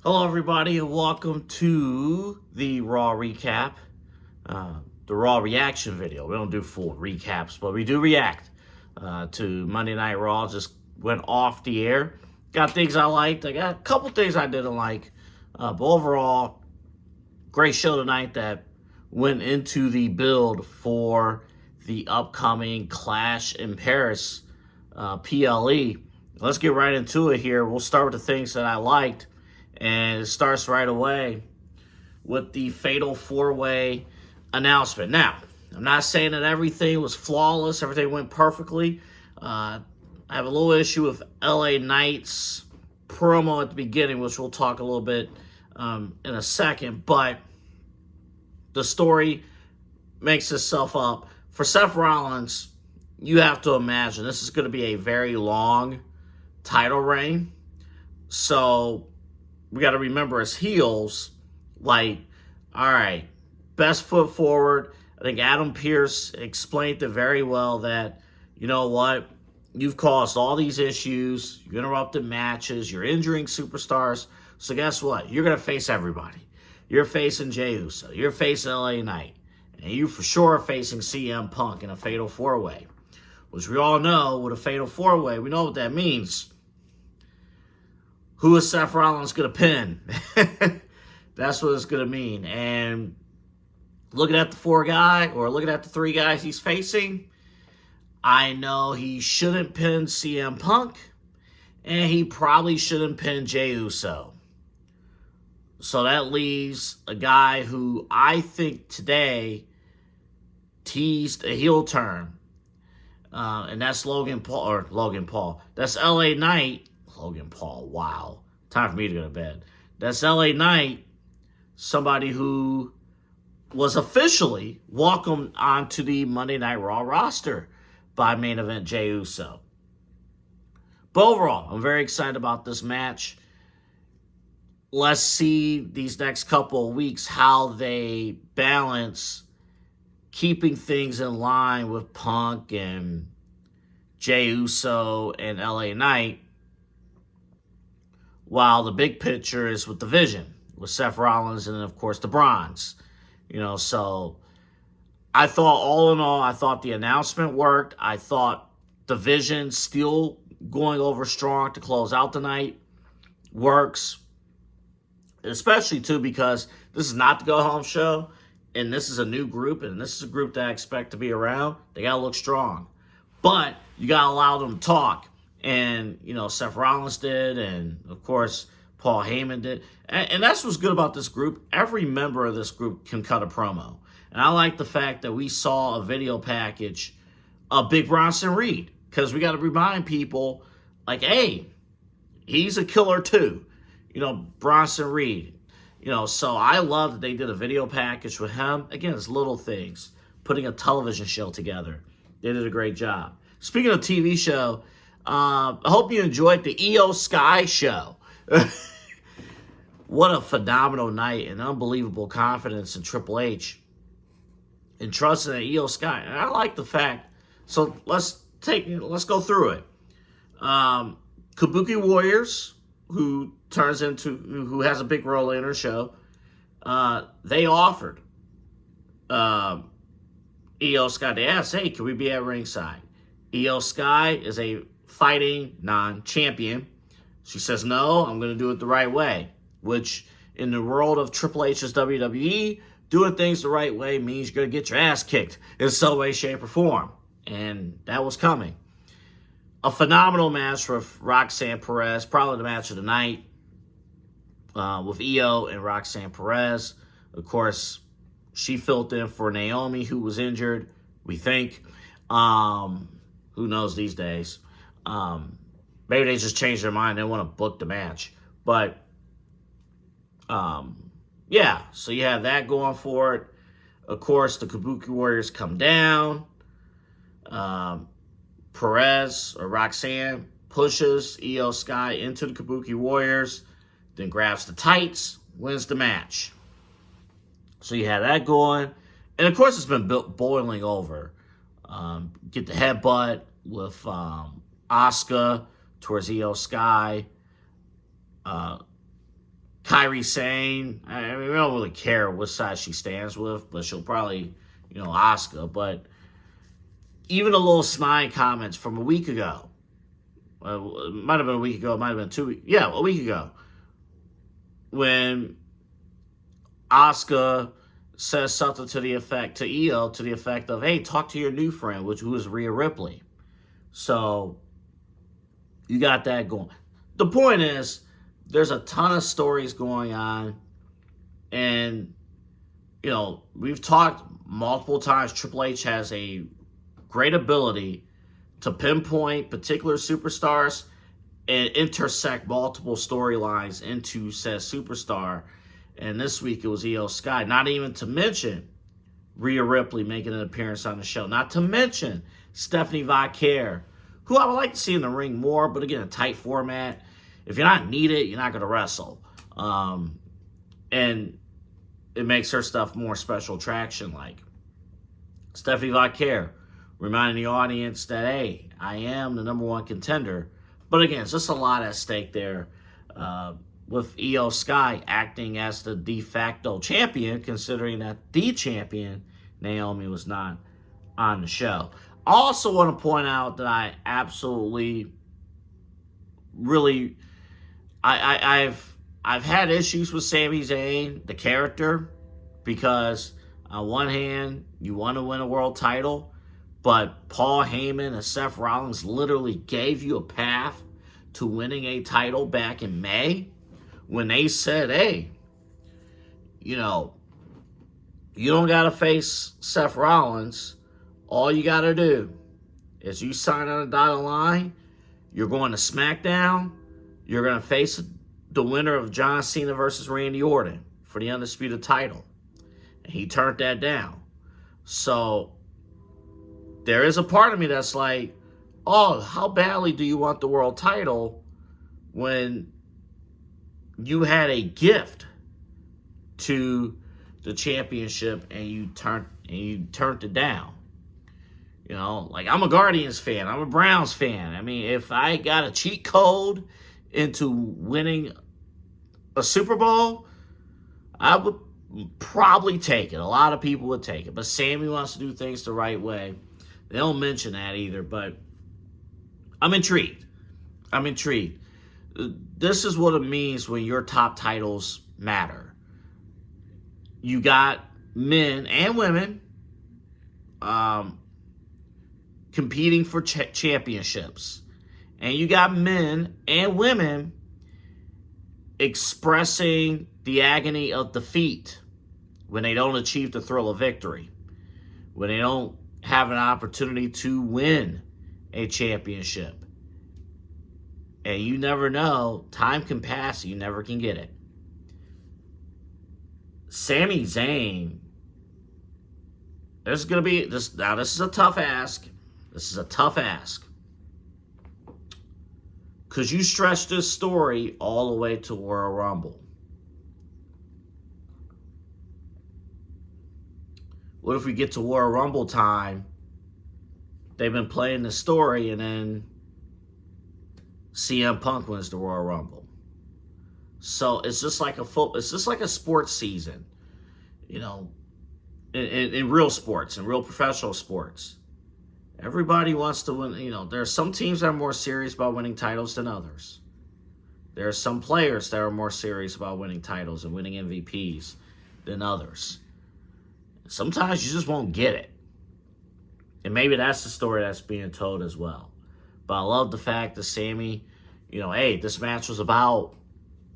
Hello, everybody, and welcome to the Raw recap, the Raw reaction video. We don't do full recaps, but we do react to Monday Night Raw. Just went off the air. Got things I liked. I got a couple things I didn't like. But overall, great show tonight that went into the build for the upcoming Clash in Paris PLE. Let's get right into it here. We'll start with the things that I liked. And it starts right away with the Fatal 4-Way announcement. Now, I'm not saying that everything was flawless, everything went perfectly. I have a little issue with LA Knight's promo at the beginning, which we'll talk a little bit in a second. But the story makes itself up. For Seth Rollins, you have to imagine this is going to be a very long title reign. So we got to remember as heels, like, all right, best foot forward. I think Adam Pearce explained it very well that, you know what, you've caused all these issues, you interrupted matches, you're injuring superstars. So guess what? You're going to face everybody. You're facing Jey Uso. You're facing LA Knight. And you for sure are facing CM Punk in a Fatal 4-Way. Which we all know with a Fatal 4-Way, we know what that means. Who is Seth Rollins going to pin? That's what it's going to mean. And looking at the looking at the three guys he's facing, I know he shouldn't pin CM Punk, and he probably shouldn't pin Jey Uso. So that leaves a guy who I think today teased a heel turn. And that's Logan Paul. That's LA Knight. Logan Paul, wow. Time for me to go to bed. That's LA Knight, somebody who was officially welcomed onto the Monday Night Raw roster by main event Jey Uso. But overall, I'm very excited about this match. Let's see these next couple of weeks how they balance keeping things in line with Punk and Jey Uso and LA Knight, while the big picture is with the Vision, with Seth Rollins and, of course, the Bronze. So I thought, all in all, I thought the announcement worked. I thought the Vision still going over strong to close out the night works. Especially, too, because this is not the go-home show, and this is a new group, and this is a group that I expect to be around. They got to look strong. But you got to allow them to talk. And, Seth Rollins did, and, of course, Paul Heyman did. And that's what's good about this group. Every member of this group can cut a promo. And I like the fact that we saw a video package of Big Bronson Reed, because we got to remind people, like, hey, he's a killer too. Bronson Reed. So I love that they did a video package with him. Again, it's little things. Putting a television show together. They did a great job. Speaking of TV show, I hope you enjoyed the Iyo Sky show. What a phenomenal night and unbelievable confidence in Triple H and trusting in Iyo Sky. And I like the fact, so let's go through it. Kabuki Warriors, who has a big role in her show, they offered Iyo Sky. They asked, hey, can we be at ringside? Iyo Sky is a fighting non-champion. She says, no, I'm going to do it the right way, which in the world of Triple H's WWE, doing things the right way means you're going to get your ass kicked in some way, shape, or form. And that was coming. A phenomenal match with Roxanne Perez, probably the match of the night, with Iyo and Roxanne Perez. Of course, she filled in for Naomi, who was injured, we think. Who knows these days? Maybe they just changed their mind. They want to book the match. But, yeah. So you have that going for it. Of course, the Kabuki Warriors come down. Perez, or Roxanne, pushes Iyo Sky into the Kabuki Warriors. Then grabs the tights. Wins the match. So you have that going. And, of course, it's been boiling over. Get the headbutt with Asuka towards Iyo Sky. Kind Kairi Sane, I mean, we don't really care what side she stands with, but she'll probably, Asuka. But even the little snide comments from a week ago, it might have been a week ago, it might have been 2 weeks, yeah, a week ago, when Asuka says something to the effect, to Iyo, to the effect of, hey, talk to your new friend, who is Rhea Ripley. So, you got that going. The point is, there's a ton of stories going on, and, we've talked multiple times, Triple H has a great ability to pinpoint particular superstars and intersect multiple storylines into said superstar. And this week it was Iyo Sky. Not even to mention Rhea Ripley making an appearance on the show. Not to mention Stephanie Vaquer, who I would like to see in the ring more, but again, a tight format. If you're not needed, you're not going to wrestle. And it makes her stuff more special attraction like. Stephanie Vaquer reminding the audience that, hey, I am the number one contender. But again, it's just a lot at stake there. With Iyo Sky acting as the de facto champion, considering that the champion, Naomi, was not on the show. I also want to point out that I absolutely, really, I've had issues with Sami Zayn, the character, because on one hand, you want to win a world title, but Paul Heyman and Seth Rollins literally gave you a path to winning a title back in May when they said, hey, you don't got to face Seth Rollins. All you got to do is you sign on a dotted line, you're going to SmackDown, you're going to face the winner of John Cena versus Randy Orton for the undisputed title. And he turned that down. So there is a part of me that's like, oh, how badly do you want the world title when you had a gift to the championship and you turned it down? Like, I'm a Guardians fan. I'm a Browns fan. I mean, if I got a cheat code into winning a Super Bowl, I would probably take it. A lot of people would take it. But Sammy wants to do things the right way. They don't mention that either, but I'm intrigued. This is what it means when your top titles matter. You got men and women competing for championships. And you got men and women expressing the agony of defeat when they don't achieve the thrill of victory, when they don't have an opportunity to win a championship. And you never know. Time can pass. You never can get it. Sami Zayn, there's going to be this. Now, this is a tough ask. Because you stretch this story all the way to Royal Rumble. What if we get to Royal Rumble time, they've been playing the story, and then CM Punk wins the Royal Rumble? So it's just like a sports season, in real sports, in real professional sports. Everybody wants to win. There are some teams that are more serious about winning titles than others. There are some players that are more serious about winning titles and winning MVPs than others. Sometimes you just won't get it. And maybe that's the story that's being told as well. But I love the fact that Sami, hey, this match was about,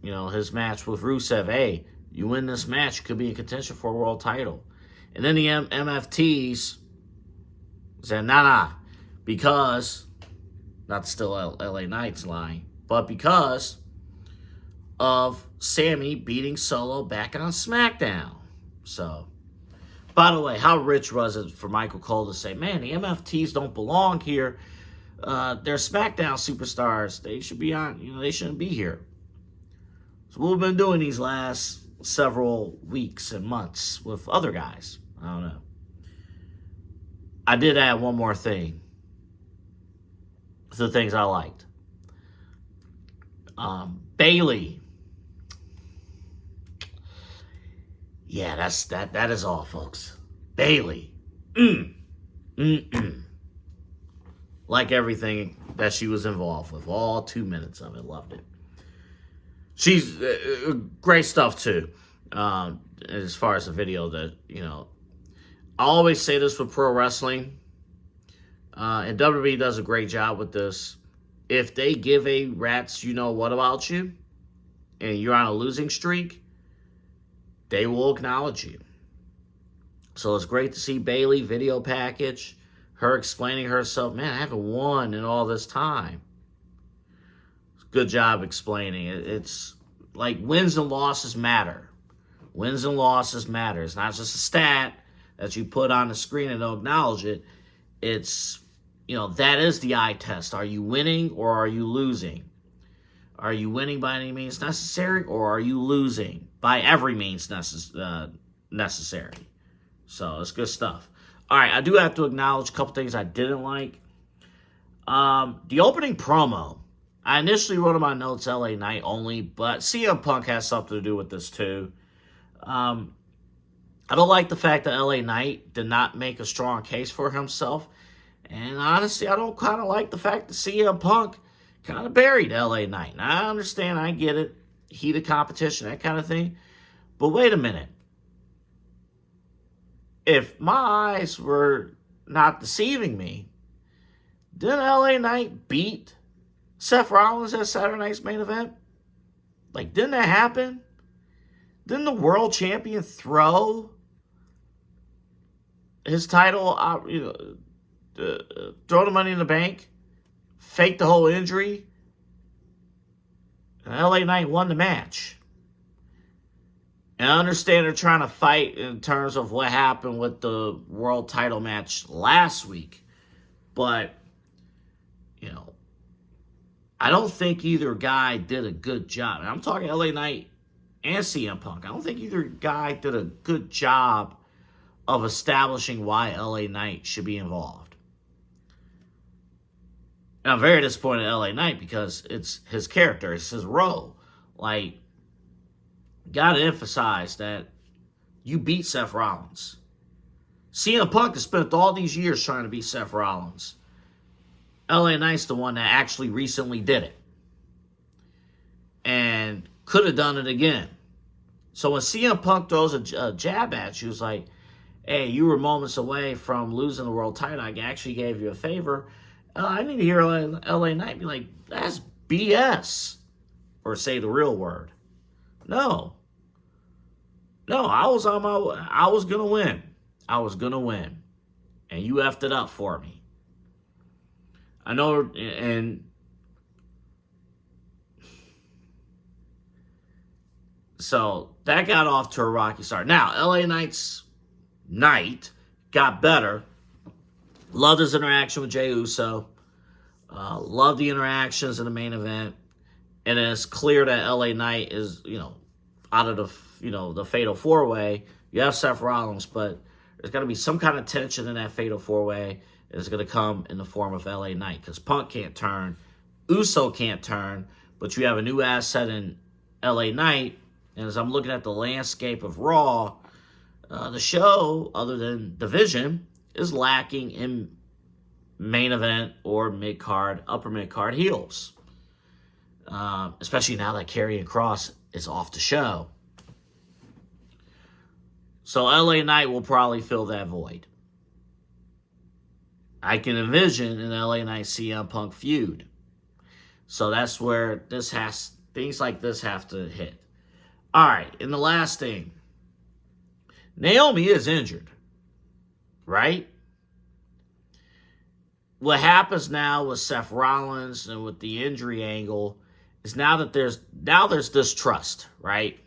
his match with Rusev. Hey, you win this match, you could be in contention for a world title. And then the MFTs said, nah, because, not still LA Knight's line, but because of Sami beating Solo back on SmackDown. So, by the way, how rich was it for Michael Cole to say, man, the MFTs don't belong here. They're SmackDown superstars. They should be on, they shouldn't be here. So what we've been doing these last several weeks and months with other guys. I don't know. I did add one more thing to the things I liked. Bayley. Yeah, that is all, folks. Bayley. Like everything that she was involved with. All 2 minutes of it. Loved it. She's great stuff, too. As far as the video that, I always say this with pro wrestling. And WWE does a great job with this. If they give a rat's what about you, and you're on a losing streak, they will acknowledge you. So it's great to see Bayley video package, her explaining herself. Man, I haven't won in all this time. Good job explaining it. It's like wins and losses matter. Wins and losses matter. It's not just a stat that you put on the screen and don't acknowledge it. It's, that is the eye test. Are you winning or are you losing? Are you winning by any means necessary or are you losing by every means necessary? So it's good stuff. All right, I do have to acknowledge a couple things I didn't like. The opening promo. I initially wrote in my notes LA Knight only, but CM Punk has something to do with this too. I don't like the fact that LA Knight did not make a strong case for himself. And honestly, I don't kind of like the fact that CM Punk kind of buried LA Knight. Now, I understand, I get it. Heated competition, that kind of thing. But wait a minute. If my eyes were not deceiving me, didn't LA Knight beat Seth Rollins at Saturday night's main event? Like, didn't that happen? Didn't the world champion throw his title out, throw the Money in the Bank, fake the whole injury, and LA Knight won the match? And I understand they're trying to fight in terms of what happened with the world title match last week. But, I don't think either guy did a good job. And I'm talking LA Knight and CM Punk. I don't think either guy did a good job of establishing why LA Knight should be involved. And I'm very disappointed in LA Knight because it's his character. It's his role. Like, got to emphasize that you beat Seth Rollins. CM Punk has spent all these years trying to beat Seth Rollins. LA Knight's the one that actually recently did it. And could have done it again. So when CM Punk throws a jab at you, it's like, hey, you were moments away from losing the world title. I actually gave you a favor. I need to hear LA Knight be like, that's BS. Or say the real word. No, I was going to win. I was going to win. And you effed it up for me. I know, and so that got off to a rocky start. Now, LA Knight's night got better. Loved his interaction with Jey Uso. Loved the interactions in the main event. And it's clear that LA Knight is, out of the Fatal 4-Way. You have Seth Rollins, but there's got to be some kind of tension in that Fatal 4-Way. It's going to come in the form of LA Knight because Punk can't turn. Uso can't turn. But you have a new asset in LA Knight. And as I'm looking at the landscape of Raw, the show, other than Division, is lacking in main event or mid-card, upper mid-card heels. Especially now that Karrion Kross is off the show. So LA Knight will probably fill that void. I can envision an LA Knight CM Punk feud. So that's where things like this have to hit. All right, and the last thing. Naomi is injured, right? What happens now with Seth Rollins and with the injury angle is now there's distrust, right?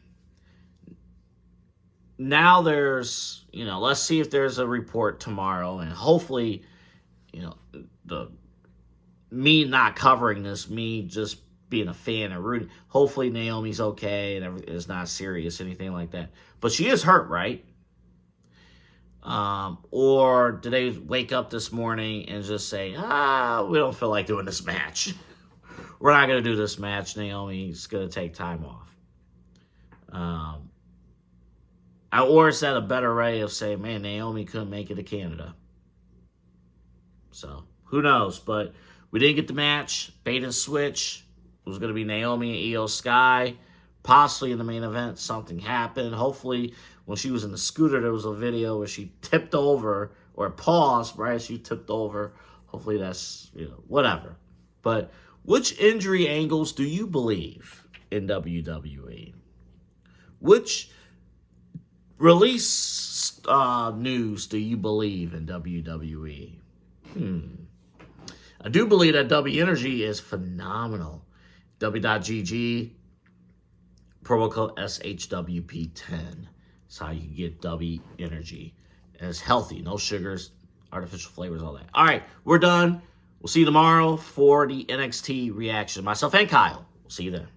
Now there's, let's see if there's a report tomorrow, and hopefully, me not covering this, me just being a fan and rooting, hopefully Naomi's okay and it's not serious, anything like that. But she is hurt, right? Or did they wake up this morning and just say, we don't feel like doing this match. We're not going to do this match. Naomi's going to take time off. Or is that a better way of saying, man, Naomi couldn't make it to Canada? So, who knows? But we didn't get the match. Bait and switch. It was going to be Naomi and Iyo Sky. Possibly in the main event, something happened. Hopefully, when she was in the scooter, there was a video where she tipped over or paused, right? She tipped over. Hopefully that's, whatever. But which injury angles do you believe in WWE? Which release news do you believe in WWE? I do believe that W Energy is phenomenal. W.GG, promo code SHWP10. That's how you can get W Energy. And it's healthy, no sugars, artificial flavors, all that. All right, we're done. We'll see you tomorrow for the NXT reaction. Myself and Kyle. We'll see you then.